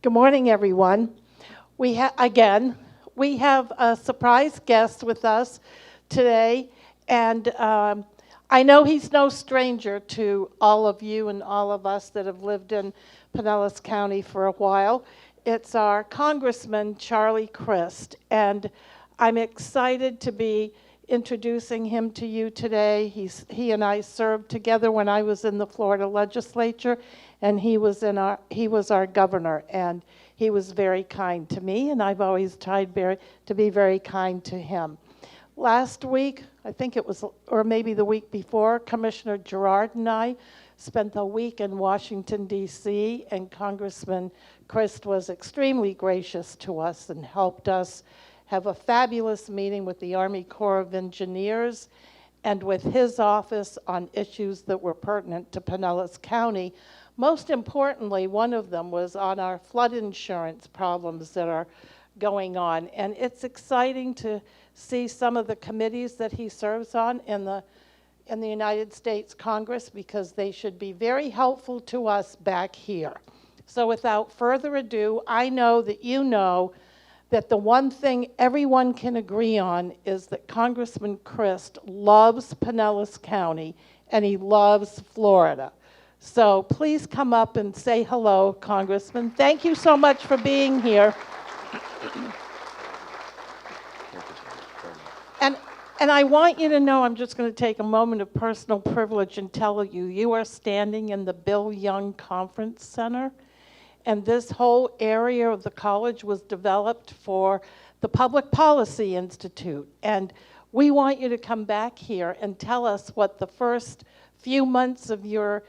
Good morning, everyone. We have a surprise guest with us today, and I know he's no stranger to all of you and all of us that have lived in Pinellas County for a while. It's our Congressman, Charlie Crist, and I'm excited to be introducing him to you today. He and I served together when I was in the Florida legislature, and he was our governor, and he was very kind to me, and I've always tried to be very kind to him. Last week, I think it was, or maybe the week before, Commissioner Gerard and I spent a week in Washington, D.C., and Congressman Crist was extremely gracious to us and helped us have a fabulous meeting with the Army Corps of Engineers and with his office on issues that were pertinent to Pinellas County. Most importantly, one of them was on our flood insurance problems that are going on. And it's exciting to see some of the committees that he serves on in the United States Congress, because they should be very helpful to us back here. So without further ado, I know that you know that the one thing everyone can agree on is that Congressman Crist loves Pinellas County and he loves Florida. So please come up and say hello, Congressman. Thank you so much for being here. And I want you to know, I'm just going to take a moment of personal privilege and tell you, you are standing in the Bill Young Conference Center. And this whole area of the college was developed for the Public Policy Institute. And we want you to come back here and tell us what the first few months of your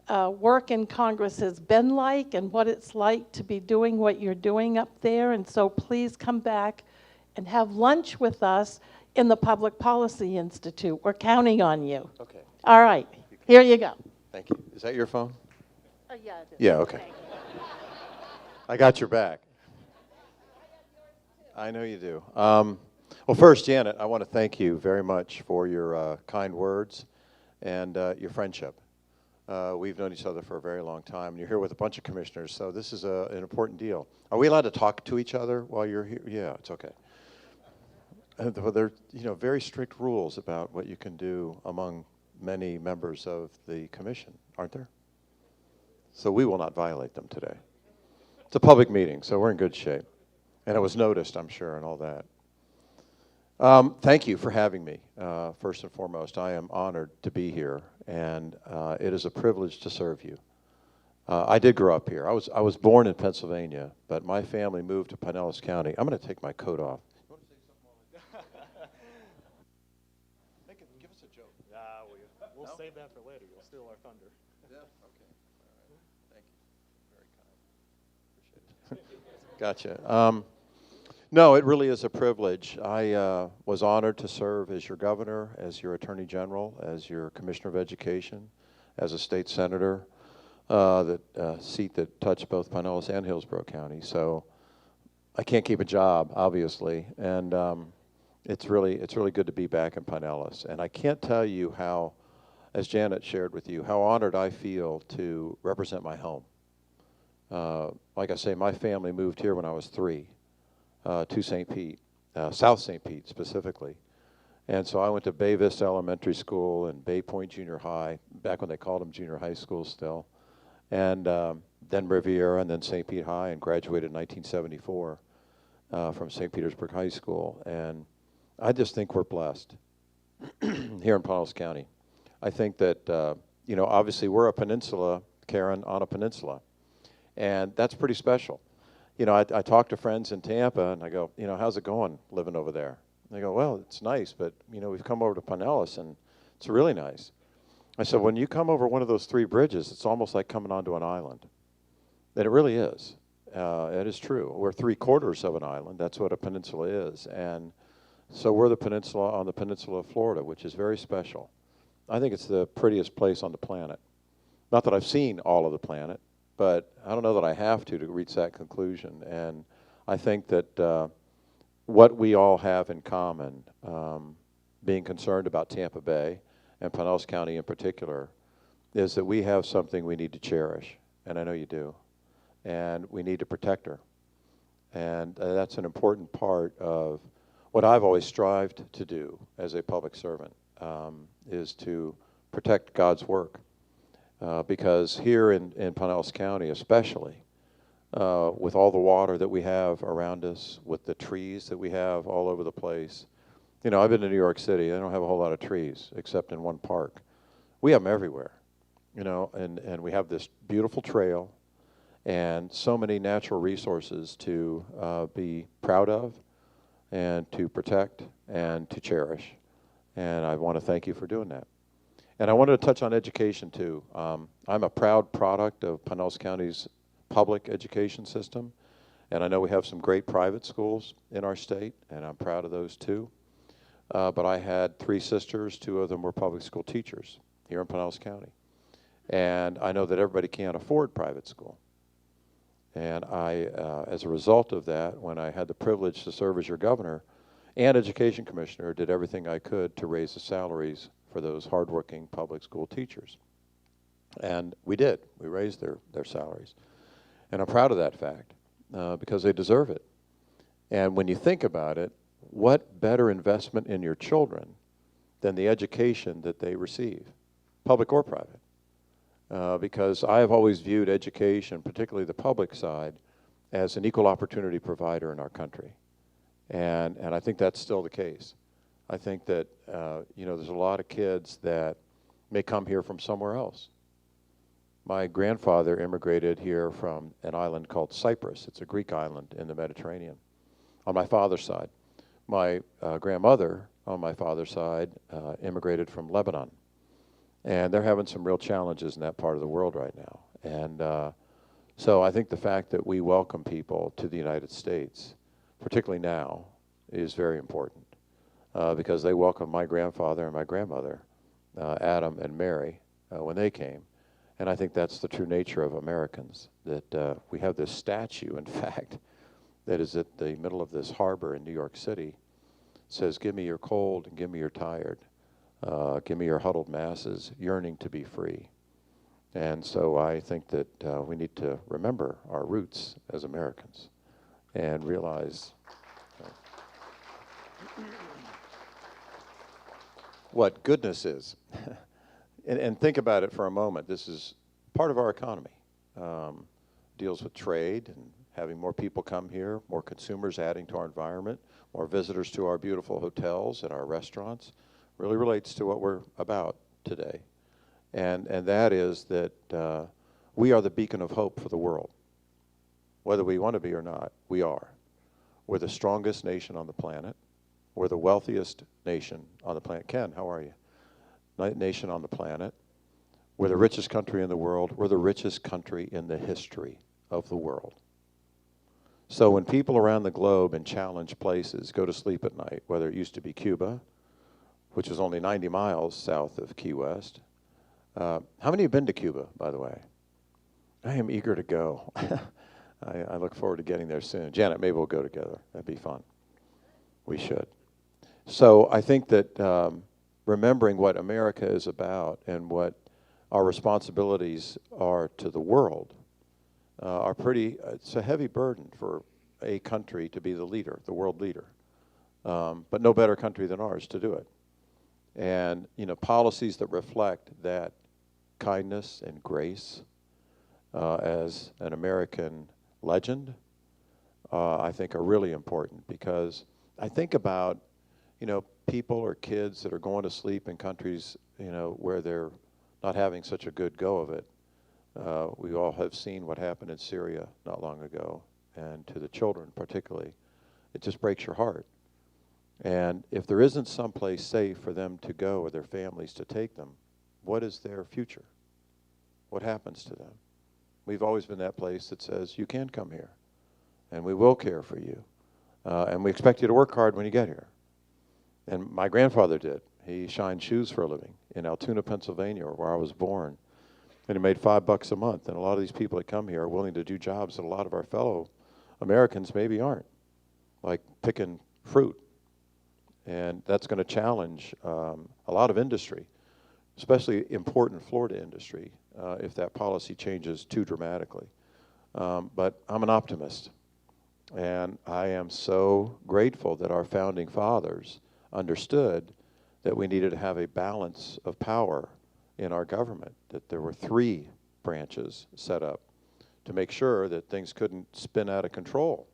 work in Congress has been like and what it's like to be doing what you're doing up there. And so please come back and have lunch with us in the Public Policy Institute. We're counting on you. Okay. All right. Here you go. Thank you. Is that your phone? Yeah, it is. Yeah, okay. I got your back. I know you do. Well, first, Janet, I want to thank you very much for your kind words and your friendship. We've known each other for a very long time, and you're here with a bunch of commissioners, so this is an important deal. Are we allowed to talk to each other while you're here? Yeah, it's okay. There are very strict rules about what you can do among many members of the commission, aren't there? So we will not violate them today. It's a public meeting, so we're in good shape. And it was noticed, I'm sure, and all that. Thank you for having me, first and foremost. I am honored to be here, and it is a privilege to serve you. I did grow up here. I was born in Pennsylvania, but my family moved to Pinellas County. I'm going to take my coat off. You want to say something like that? Give us a joke. We'll save that for later. You'll steal our thunder. Yeah, okay. All right. Thank you. Very kind. Appreciate it. Gotcha. No, it really is a privilege. I was honored to serve as your governor, as your attorney general, as your commissioner of education, as a state senator, seat that touched both Pinellas and Hillsborough County. So I can't keep a job, obviously, and it's really good to be back in Pinellas. And I can't tell you how, as Janet shared with you, how honored I feel to represent my home. Like I say, my family moved here when I was 3 to St. Pete, South St. Pete specifically. And so I went to Bay Vista Elementary School and Bay Point Junior High, back when they called them junior high school still, and then Riviera and then St. Pete High, and graduated in 1974 from St. Petersburg High School. And I just think we're blessed here in Pinellas County. I think that, obviously we're a peninsula, Karen, on a peninsula. And that's pretty special. I talk to friends in Tampa, and I go, how's it going living over there? And they go, well, it's nice, but, we've come over to Pinellas, and it's really nice. I said, when you come over one of those 3 bridges, it's almost like coming onto an island. And it really is. It is true. We're 3/4 of an island. That's what a peninsula is. And so we're the peninsula on the peninsula of Florida, which is very special. I think it's the prettiest place on the planet. Not that I've seen all of the planet, but I don't know that I have to reach that conclusion. And I think that what we all have in common, being concerned about Tampa Bay and Pinellas County in particular, is that we have something we need to cherish, and I know you do. and we need to protect her. And that's an important part of what I've always strived to do as a public servant, is to protect God's work. Because here in Pinellas County especially, with all the water that we have around us, with the trees that we have all over the place. You know, I've been to New York City. They don't have a whole lot of trees except in one park. We have them everywhere, you know, and we have this beautiful trail and so many natural resources to be proud of and to protect and to cherish. And I want to thank you for doing that. And I wanted to touch on education too. I'm a proud product of Pinellas County's public education system, and I know we have some great private schools in our state, and I'm proud of those too. But I had 3 sisters, 2 of them were public school teachers here in Pinellas County. And I know that everybody can't afford private school. And I, as a result of that, when I had the privilege to serve as your governor and education commissioner, did everything I could to raise the salaries for those hardworking public school teachers. And we did. We raised their salaries. And I'm proud of that fact because they deserve it. And when you think about it, what better investment in your children than the education that they receive, public or private? Because I have always viewed education, particularly the public side, as an equal opportunity provider in our country. And I think that's still the case. I think that, you know, there's a lot of kids that may come here from somewhere else. My grandfather immigrated here from an island called Cyprus. It's a Greek island in the Mediterranean on my father's side. My grandmother on my father's side immigrated from Lebanon. And they're having some real challenges in that part of the world right now. And so I think the fact that we welcome people to the United States, particularly now, is very important because they welcomed my grandfather and my grandmother, Adam and Mary, when they came. And I think that's the true nature of Americans, that we have this statue, in fact, that is at the middle of this harbor in New York City. It says, "Give me your cold and give me your tired. Give me your huddled masses, yearning to be free." And so I think that we need to remember our roots as Americans and realize what goodness is. And think about it for a moment. This is part of our economy. Deals with trade and having more people come here, more consumers adding to our environment, more visitors to our beautiful hotels and our restaurants. Really relates to what we're about today. And that is that we are the beacon of hope for the world. Whether we want to be or not, we are. We're the strongest nation on the planet. We're the wealthiest nation on the planet. Ken, how are you? Nation on the planet. We're the richest country in the world. We're the richest country in the history of the world. So when people around the globe in challenged places go to sleep at night, whether it used to be Cuba, which is only 90 miles south of Key West. How many have been to Cuba, by the way? I am eager to go. I look forward to getting there soon. Janet, maybe we'll go together. That'd be fun. We should. So I think that remembering what America is about and what our responsibilities are to the world are pretty, it's a heavy burden for a country to be the leader, the world leader. But no better country than ours to do it. And, you know, policies that reflect that kindness and grace as an American legend, I think are really important because I think about, you know, people or kids that are going to sleep in countries, you know, where they're not having such a good go of it. We all have seen what happened in Syria not long ago, and to the children particularly. It just breaks your heart. And if there isn't someplace safe for them to go or their families to take them, what is their future? What happens to them? We've always been that place that says, you can come here, and we will care for you. And we expect you to work hard when you get here. And my grandfather did. He shined shoes for a living in Altoona, Pennsylvania, where I was born. And he made $5 a month. And a lot of these people that come here are willing to do jobs that a lot of our fellow Americans maybe aren't, like picking fruit. And that's going to challenge a lot of industry, especially important Florida industry, if that policy changes too dramatically. But I'm an optimist. And I am so grateful that our founding fathers understood that we needed to have a balance of power in our government, that there were 3 branches set up to make sure that things couldn't spin out of control.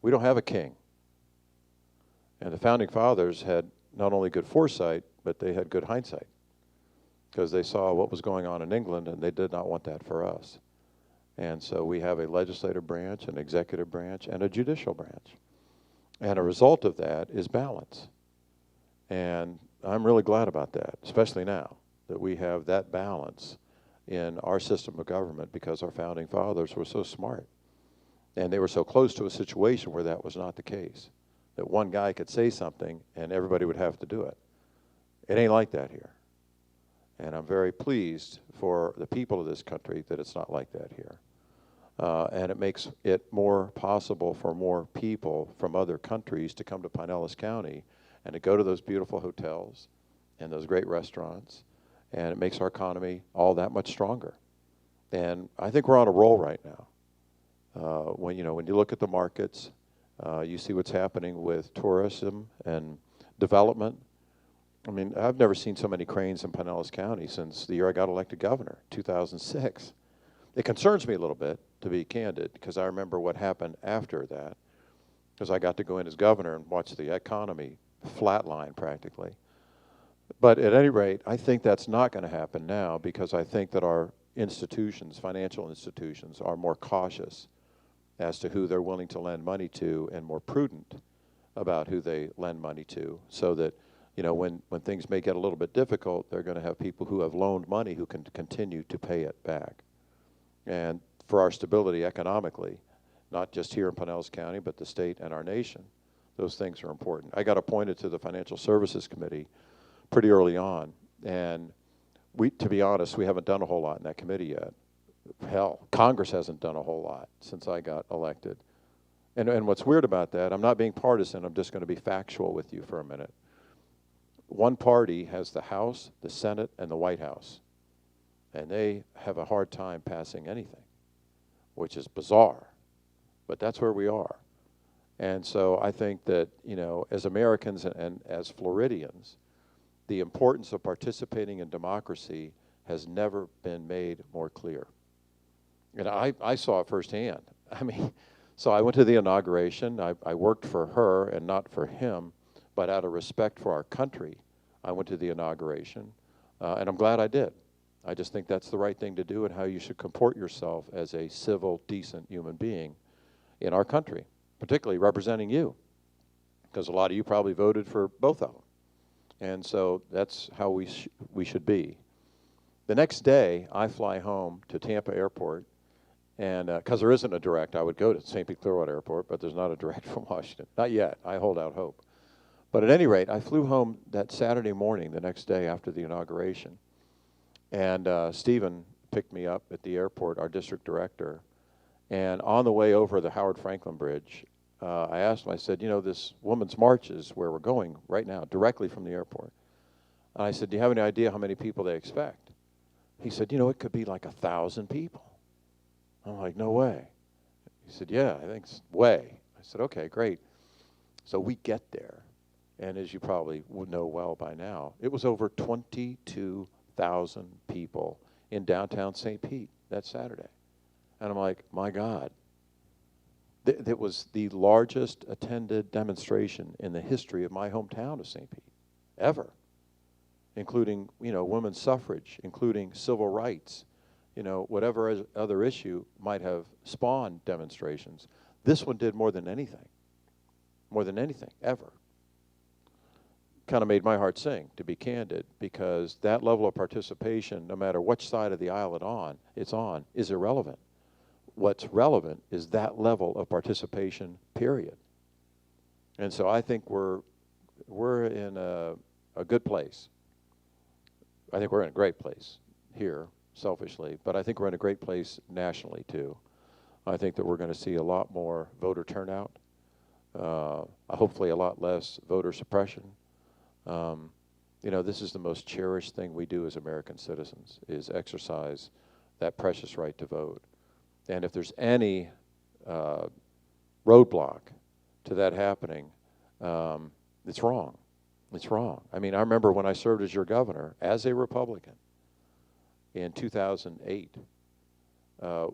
We don't have a king. And the founding fathers had not only good foresight, but they had good hindsight, because they saw what was going on in England and they did not want that for us. And so we have a legislative branch, an executive branch, and a judicial branch. And a result of that is balance. And I'm really glad about that, especially now, that we have that balance in our system of government, because our founding fathers were so smart. And they were so close to a situation where that was not the case, that one guy could say something and everybody would have to do it. It ain't like that here. And I'm very pleased for the people of this country that it's not like that here. And it makes it more possible for more people from other countries to come to Pinellas County and to go to those beautiful hotels and those great restaurants. And it makes our economy all that much stronger. And I think we're on a roll right now. When you look at the markets, you see what's happening with tourism and development. I mean, I've never seen so many cranes in Pinellas County since the year I got elected governor, 2006. It concerns me a little bit, to be candid, because I remember what happened after that, because I got to go in as governor and watch the economy flatline practically. But at any rate, I think that's not going to happen now, because I think that our institutions, financial institutions, are more cautious as to who they're willing to lend money to, and more prudent about who they lend money to, so that when things may get a little bit difficult, they're going to have people who have loaned money who can continue to pay it back. And for our stability economically, not just here in Pinellas County, but the state and our nation, those things are important. I got appointed to the Financial Services Committee pretty early on, and to be honest, we haven't done a whole lot in that committee yet. Hell, Congress hasn't done a whole lot since I got elected. And what's weird about that, I'm not being partisan, I'm just going to be factual with you for a minute. One party has the House, the Senate, and the White House, and they have a hard time passing anything, which is bizarre, but that's where we are. And so I think that, as Americans and as Floridians, the importance of participating in democracy has never been made more clear. And I saw it firsthand. I mean, so I went to the inauguration. I worked for her and not for him, but out of respect for our country, I went to the inauguration, and I'm glad I did. I just think that's the right thing to do, and how you should comport yourself as a civil, decent human being in our country, particularly representing you, because a lot of you probably voted for both of them. And so that's how we should be. The next day, I fly home to Tampa Airport, and because there isn't a direct, I would go to St. Pete Clearwater Airport, but there's not a direct from Washington. Not yet. I hold out hope. But at any rate, I flew home that Saturday morning, the next day after the inauguration. And Stephen picked me up at the airport, our district director. And on the way over the Howard Franklin Bridge, I asked him, I said, this Women's March is where we're going right now, directly from the airport. And I said, do you have any idea how many people they expect? He said, it could be like 1,000 people. I'm like, no way. He said, yeah, I think it's way. I said, okay, great. So we get there. And as you probably would know well by now, it was over 22,000 people in downtown St. Pete that Saturday. And I'm like, my God. That was the largest attended demonstration in the history of my hometown of St. Pete, ever, including, women's suffrage, including civil rights, whatever other issue might have spawned demonstrations. This one did more than anything, ever. Kind of made my heart sing, to be candid, because that level of participation, no matter which side of the aisle it's on, is irrelevant. What's relevant is that level of participation, period. And so I think we're in a good place. I think we're in a great place here, selfishly, but I think we're in a great place nationally, too. I think that we're going to see a lot more voter turnout, hopefully a lot less voter suppression. This is the most cherished thing we do as American citizens, is exercise that precious right to vote. And if there's any roadblock to that happening, it's wrong. It's wrong. I mean, I remember when I served as your governor, as a Republican, in 2008,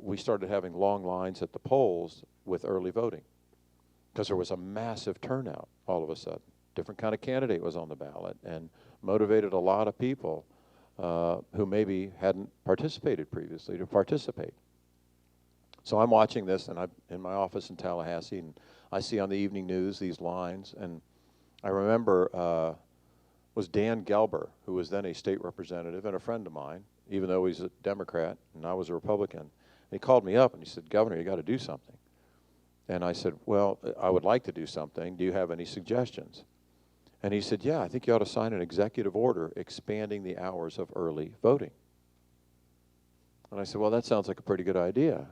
we started having long lines at the polls with early voting because there was a massive turnout all of a sudden. Different kind of candidate was on the ballot and motivated a lot of people who maybe hadn't participated previously to participate. So I'm watching this, and I'm in my office in Tallahassee, and I see on the evening news these lines, and I remember was Dan Gelber, who was then a state representative and a friend of mine, even though he's a Democrat and I was a Republican. And he called me up and he said, "Governor, you got to do something." And I said, "Well, I would like to do something. Do you have any suggestions?" And he said, "Yeah, I think you ought to sign an executive order expanding the hours of early voting." And I said, "Well, that sounds like a pretty good idea.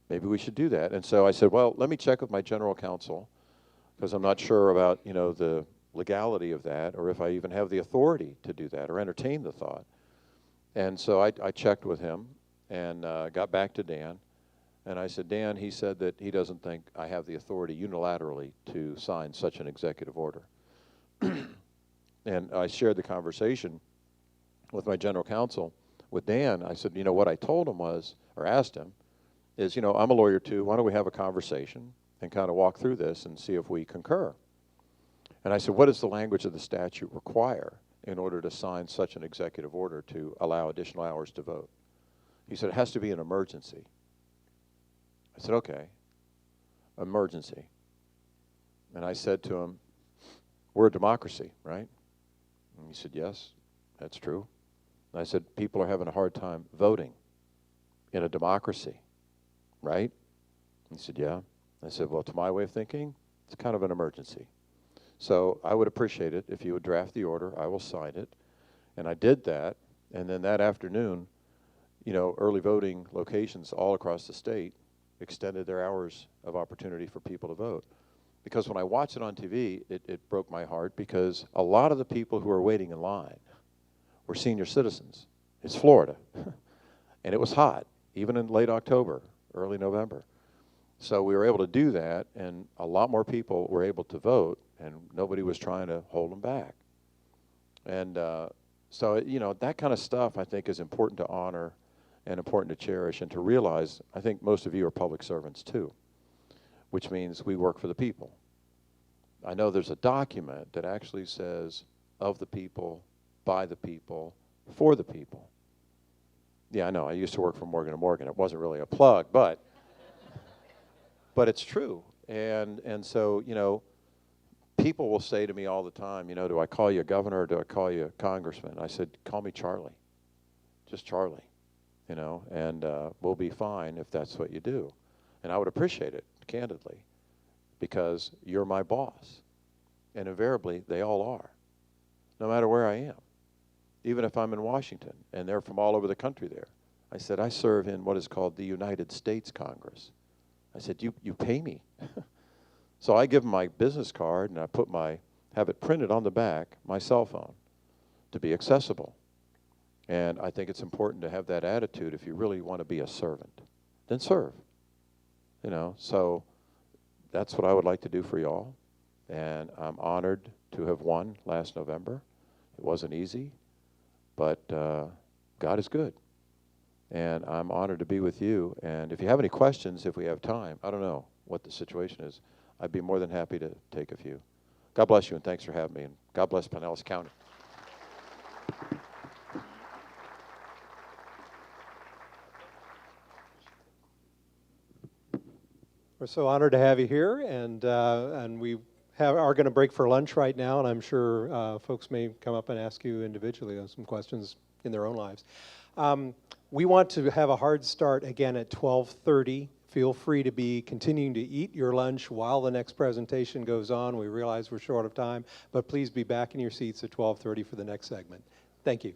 Maybe we should do that." And so I said, "Well, let me check with my general counsel, because I'm not sure about, you know, the legality of that, or if I even have the authority to do that or entertain the thought." And so I checked with him and got back to Dan. And I said, "Dan," he said that he doesn't think I have the authority unilaterally to sign such an executive order. And I shared the conversation with my general counsel. With Dan, I said, you know, what I told him was, or asked him, is, you know, I'm a lawyer too. Why don't we have a conversation and kind of walk through this and see if we concur? And I said, what does the language of the statute require in order to sign such an executive order to allow additional hours to vote? He said, it has to be an emergency. I said, okay, emergency. And I said to him, we're a democracy, right? And he said, yes, that's true. And I said, people are having a hard time voting in a democracy, right? He said, yeah. I said, well, to my way of thinking, it's kind of an emergency. So I would appreciate it if you would draft the order. I will sign it. And I did that. And then that afternoon, you know, early voting locations all across the state extended their hours of opportunity for people to vote. Because when I watched it on TV, it broke my heart, because a lot of the people who were waiting in line were senior citizens. It's Florida. And it was hot, even in late October, early November. So we were able to do that, and a lot more people were able to vote, and nobody was trying to hold them back. And so, you know, that kind of stuff I think is important to honor and important to cherish and to realize. I think most of you are public servants too, which means we work for the people. I know there's a document that actually says of the people, by the people, for the people. Yeah, I know, I used to work for Morgan & Morgan. It wasn't really a plug, but it's true. And so, you know, people will say to me all the time, you know, do I call you a governor or do I call you a congressman? I said, call me Charlie, just Charlie, you know, and we'll be fine if that's what you do. And I would appreciate it, candidly, because you're my boss. And invariably, they all are, no matter where I am. Even if I'm in Washington, and they're from all over the country there. I said, I serve in what is called the United States Congress. I said, you pay me. So I give them my business card, and I have it printed on the back, my cell phone, to be accessible. And I think it's important to have that attitude. If you really want to be a servant, then serve. You know, so that's what I would like to do for y'all. And I'm honored to have won last November. It wasn't easy, but God is good. And I'm honored to be with you. And if you have any questions, if we have time, I don't know what the situation is, I'd be more than happy to take a few. God bless you, and thanks for having me. And God bless Pinellas County. We're so honored to have you here, and we are going to break for lunch right now, and I'm sure folks may come up and ask you individually some questions in their own lives. We want to have a hard start again at 12:30. Feel free to be continuing to eat your lunch while the next presentation goes on. We realize we're short of time, but please be back in your seats at 12:30 for the next segment. Thank you.